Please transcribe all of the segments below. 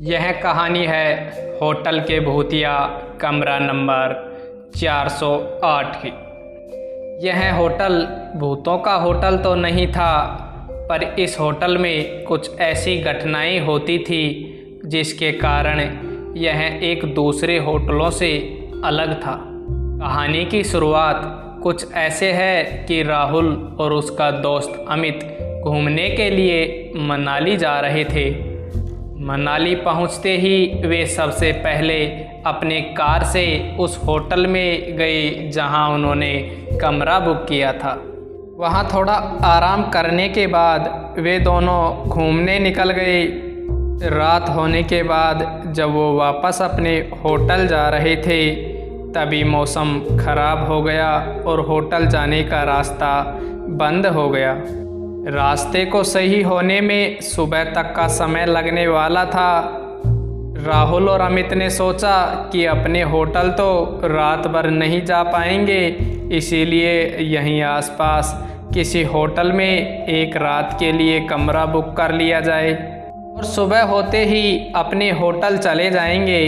यह कहानी है होटल के भूतिया कमरा नंबर 408 की। यह होटल भूतों का होटल तो नहीं था, पर इस होटल में कुछ ऐसी घटनाएं होती थी जिसके कारण यह एक दूसरे होटलों से अलग था। कहानी की शुरुआत कुछ ऐसे है कि राहुल और उसका दोस्त अमित घूमने के लिए मनाली जा रहे थे। मनाली पहुंचते ही वे सबसे पहले अपने कार से उस होटल में गए जहां उन्होंने कमरा बुक किया था। वहां थोड़ा आराम करने के बाद वे दोनों घूमने निकल गए। रात होने के बाद जब वो वापस अपने होटल जा रहे थे तभी मौसम खराब हो गया और होटल जाने का रास्ता बंद हो गया। रास्ते को सही होने में सुबह तक का समय लगने वाला था। राहुल और अमित ने सोचा कि अपने होटल तो रात भर नहीं जा पाएंगे, इसीलिए यहीं आसपास किसी होटल में एक रात के लिए कमरा बुक कर लिया जाए और सुबह होते ही अपने होटल चले जाएंगे।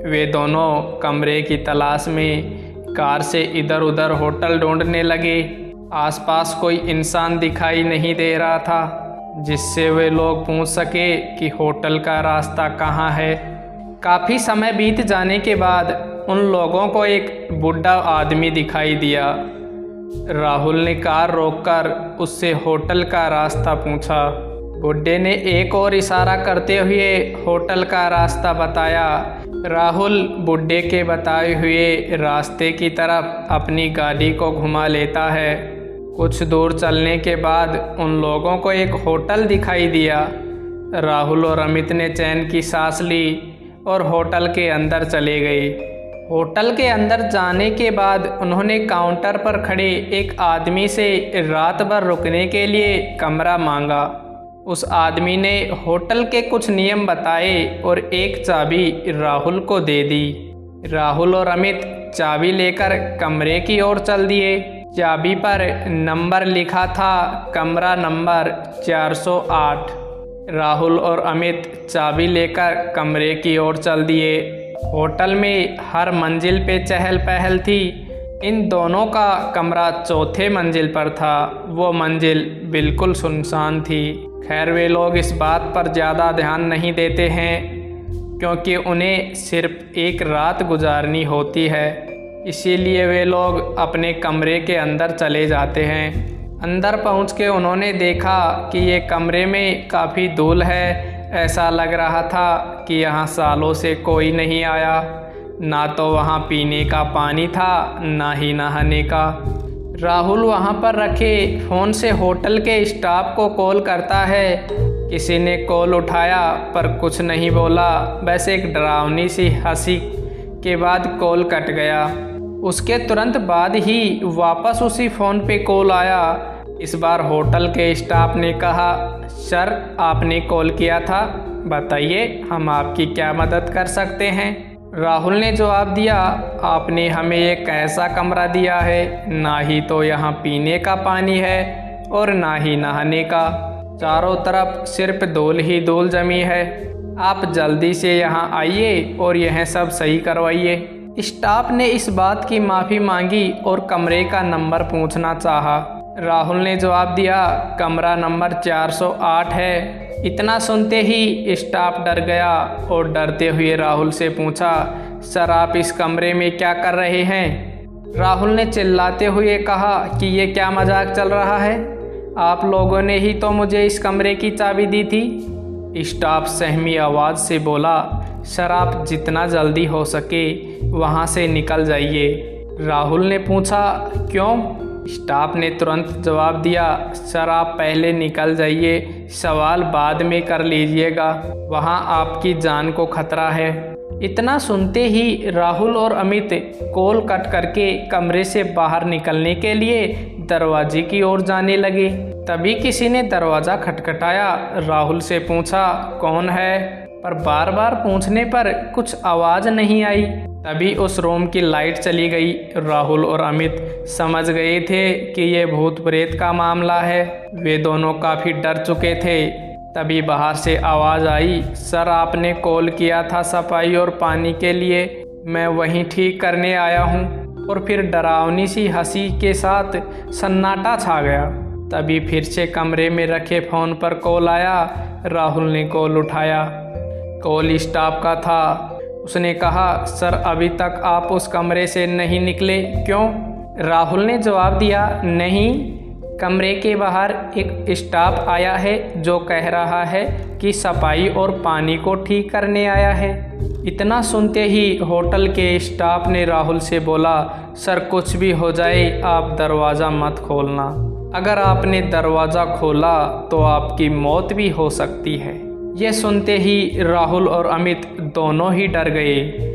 वे दोनों कमरे की तलाश में कार से इधर उधर होटल ढूंढने लगे। आसपास कोई इंसान दिखाई नहीं दे रहा था जिससे वे लोग पूछ सके कि होटल का रास्ता कहाँ है। काफ़ी समय बीत जाने के बाद उन लोगों को एक बूढ़ा आदमी दिखाई दिया। राहुल ने कार रोककर उससे होटल का रास्ता पूछा। बुढ़े ने एक और इशारा करते हुए होटल का रास्ता बताया। राहुल बुढ़े के बताए हुए रास्ते की तरफ अपनी गाड़ी को घुमा लेता है। कुछ दूर चलने के बाद उन लोगों को एक होटल दिखाई दिया। राहुल और अमित ने चैन की सांस ली और होटल के अंदर चले गए। होटल के अंदर जाने के बाद उन्होंने काउंटर पर खड़े एक आदमी से रात भर रुकने के लिए कमरा मांगा। उस आदमी ने होटल के कुछ नियम बताए और एक चाबी राहुल को दे दी। राहुल और अमित चाबी लेकर कमरे की ओर चल दिए। चाबी पर नंबर लिखा था कमरा नंबर 408। राहुल और अमित चाबी लेकर कमरे की ओर चल दिए। होटल में हर मंजिल पे चहल पहल थी। इन दोनों का कमरा चौथे मंजिल पर था। वो मंजिल बिल्कुल सुनसान थी। खैर, वे लोग इस बात पर ज़्यादा ध्यान नहीं देते हैं क्योंकि उन्हें सिर्फ एक रात गुजारनी होती है, इसीलिए वे लोग अपने कमरे के अंदर चले जाते हैं। अंदर पहुंच के उन्होंने देखा कि ये कमरे में काफ़ी धूल है। ऐसा लग रहा था कि यहाँ सालों से कोई नहीं आया। ना तो वहाँ पीने का पानी था, ना ही नहाने का। राहुल वहाँ पर रखे फ़ोन से होटल के स्टाफ को कॉल करता है। किसी ने कॉल उठाया पर कुछ नहीं बोला, बस एक डरावनी सी हंसी के बाद कॉल कट गया। उसके तुरंत बाद ही वापस उसी फ़ोन पे कॉल आया। इस बार होटल के स्टाफ ने कहा, सर आपने कॉल किया था, बताइए हम आपकी क्या मदद कर सकते हैं। राहुल ने जवाब दिया, आपने हमें एक ऐसा कमरा दिया है, ना ही तो यहाँ पीने का पानी है और ना ही नहाने का। चारों तरफ सिर्फ धूल ही धूल जमी है। आप जल्दी से यहाँ आइए और यह सब सही करवाइए। स्टाफ ने इस बात की माफ़ी मांगी और कमरे का नंबर पूछना चाहा। राहुल ने जवाब दिया, कमरा नंबर 408 है। इतना सुनते ही स्टाफ डर गया और डरते हुए राहुल से पूछा, सर आप इस कमरे में क्या कर रहे हैं। राहुल ने चिल्लाते हुए कहा कि ये क्या मजाक चल रहा है, आप लोगों ने ही तो मुझे इस कमरे की चाबी दी थी। स्टाफ सहमी आवाज़ से बोला, सर आप जितना जल्दी हो सके वहाँ से निकल जाइए। राहुल ने पूछा, क्यों। स्टाफ ने तुरंत जवाब दिया, सर आप पहले निकल जाइए, सवाल बाद में कर लीजिएगा, वहाँ आपकी जान को खतरा है। इतना सुनते ही राहुल और अमित कॉल कट करके कमरे से बाहर निकलने के लिए दरवाजे की ओर जाने लगे। तभी किसी ने दरवाज़ा खटखटाया। राहुल से पूछा, कौन है, पर बार बार पूछने पर कुछ आवाज़ नहीं आई। तभी उस रूम की लाइट चली गई। राहुल और अमित समझ गए थे कि ये भूत प्रेत का मामला है। वे दोनों काफ़ी डर चुके थे। तभी बाहर से आवाज़ आई, सर आपने कॉल किया था सफाई और पानी के लिए, मैं वहीं ठीक करने आया हूँ। और फिर डरावनी सी हंसी के साथ सन्नाटा छा गया। तभी फिर से कमरे में रखे फ़ोन पर कॉल आया। राहुल ने कॉल उठाया। कॉल स्टाफ का था। उसने कहा, सर अभी तक आप उस कमरे से नहीं निकले, क्यों? राहुल ने जवाब दिया, नहीं, कमरे के बाहर एक स्टाफ आया है जो कह रहा है कि सफाई और पानी को ठीक करने आया है। इतना सुनते ही होटल के स्टाफ ने राहुल से बोला, सर कुछ भी हो जाए आप दरवाज़ा मत खोलना। अगर आपने दरवाज़ा खोला तो आपकी मौत भी हो सकती है। यह सुनते ही राहुल और अमित दोनों ही डर गए।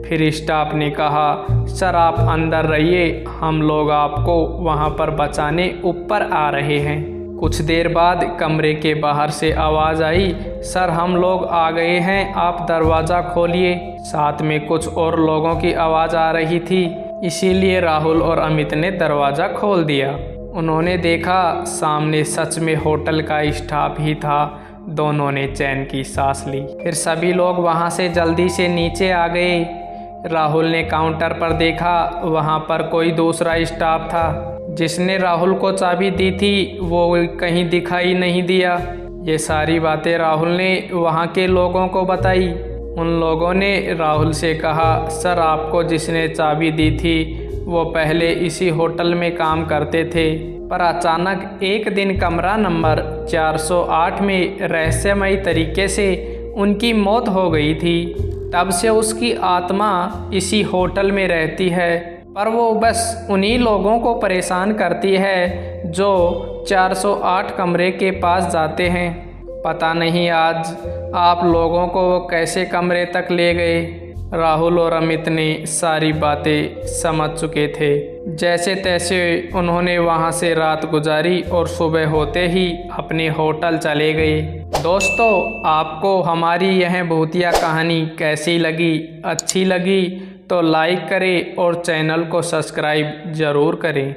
फिर स्टाफ ने कहा, सर आप अंदर रहिए, हम लोग आपको वहां पर बचाने ऊपर आ रहे हैं। कुछ देर बाद कमरे के बाहर से आवाज़ आई, सर हम लोग आ गए हैं, आप दरवाज़ा खोलिए। साथ में कुछ और लोगों की आवाज़ आ रही थी, इसीलिए राहुल और अमित ने दरवाज़ा खोल दिया। उन्होंने देखा सामने सच में होटल का स्टाफ ही था। दोनों ने चैन की सांस ली। फिर सभी लोग वहां से जल्दी से नीचे आ गए। राहुल ने काउंटर पर देखा, वहां पर कोई दूसरा स्टाफ था। जिसने राहुल को चाबी दी थी वो कहीं दिखाई नहीं दिया। ये सारी बातें राहुल ने वहां के लोगों को बताई। उन लोगों ने राहुल से कहा, सर आपको जिसने चाबी दी थी वो पहले इसी होटल में काम करते थे, पर अचानक एक दिन कमरा नंबर 408 में रहस्यमयी तरीके से उनकी मौत हो गई थी। तब से उसकी आत्मा इसी होटल में रहती है, पर वो बस उन्हीं लोगों को परेशान करती है जो 408 कमरे के पास जाते हैं। पता नहीं आज आप लोगों को वो कैसे कमरे तक ले गए। राहुल और अमित ने सारी बातें समझ चुके थे। जैसे तैसे उन्होंने वहां से रात गुजारी और सुबह होते ही अपने होटल चले गए। दोस्तों, आपको हमारी यह भूतिया कहानी कैसी लगी? अच्छी लगी तो लाइक करें और चैनल को सब्सक्राइब ज़रूर करें।